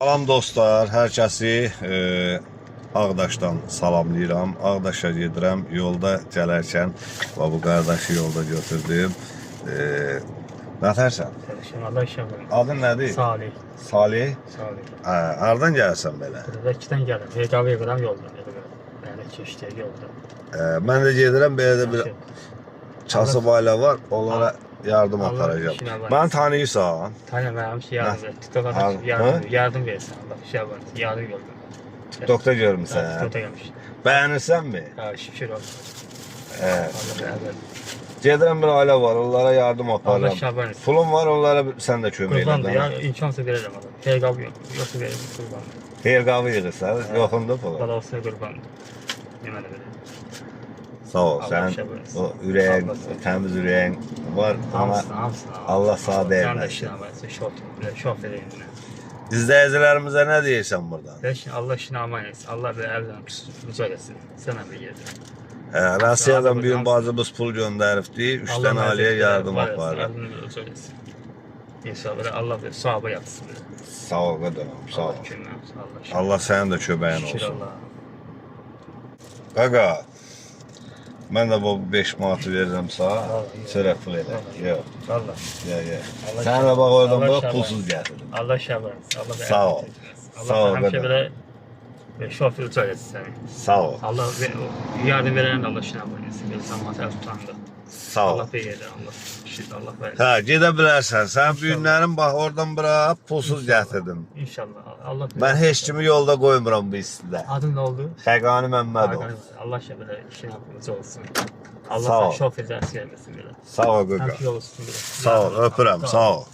Salam dostlar, hər kəsi Ağdaşdan salamlayıram. Ağdaşa gedirəm. Yolda gələrkən bu qardaşı yolda götürdüm. Nətərsən? Allah işəmir. Adın nədir? Salih. Salih? Salih. Hardan gəlirsən belə? Rəkidən gəldim. Heqavı yığıram yolda. Yəni keçdi yolda. Mən də gedirəm, belə də bir kasıb ailə var. Onlara yardım Allah aparacağım. işinə var. Mən tanıyırsan? Tanımayam ki, yardım ver. TikTok'a yardım versin. Allah işə var. Yardım yolda. TikTokda görmüsən? TikTok'da gelmiş. Bəyənirsənmi? Ha, şükür olsun. Allah beraber. Gedirəm bir ailə var, onlara yardım Allah aparıram. şaban. Pulum var, onlara sən də kömək Qurbandır ya. edin. İmkansız verirəm adam. Heqavı yok. Yoksa veririm qurbandır. Xeyirqavı yığırsan, yoxunda pulu. Bala olsun qurbandır. Yeməli verir. Sağ ol, Allah sən şəbət. o ürəyin, Allah şəbət. təmiz ürəyin var ama Hamısını. Allah sağ Can da değməsin. işinə varsın. Şof edeyim. İzləyicilərimizə nə deyirsən buradan? Allah işini aman etsin. Allah bir evden rüca etsin. Sana bir yerdir. Rusiyadan bir gün bacımız pul göndəribdi, 3 dənə ailəyə yardım aparır. Allah rüca etsin. İnşallah Allah bir sahabı yapsın. Sağ ol qədəmim, sağ ol. Allah Allah sənin də köbəyin şükür olsun. Allah. Qaqa, mən də bu 5 manatı verirəm sağ, çörək pul elə. Yox, Allah. yox. Allah Sən də bax oradan Allah bax şəbət. pulsuz gətirdin. Allah şəbət. Allah bir Sağ ol. Sağ ol, Allah həmişə qədər. belə şof rüca etsin səni. Sağ ol, Allah yardım verən də Allah işinə aman etsin. Bir zaman el tutandı. sağ ol. Allah bir yerdə Allah. Şükür Allah verir. Hə, gedə bilərsən. Sən bu günlərin bax oradan bura pulsuz gətirdim. İnşallah. Allah Mən heç kimi yolda qoymuram bu istidə. Adın nə oldu? Xəqani Məmmədov. Allah şəbəkə işin haqqınız olsun. Sağ Allah ol. şof edərsə gəlməsin belə. Sağ ol qaqa. Həmişə olsun belə. Sağ ol, öpürəm, sağ ol.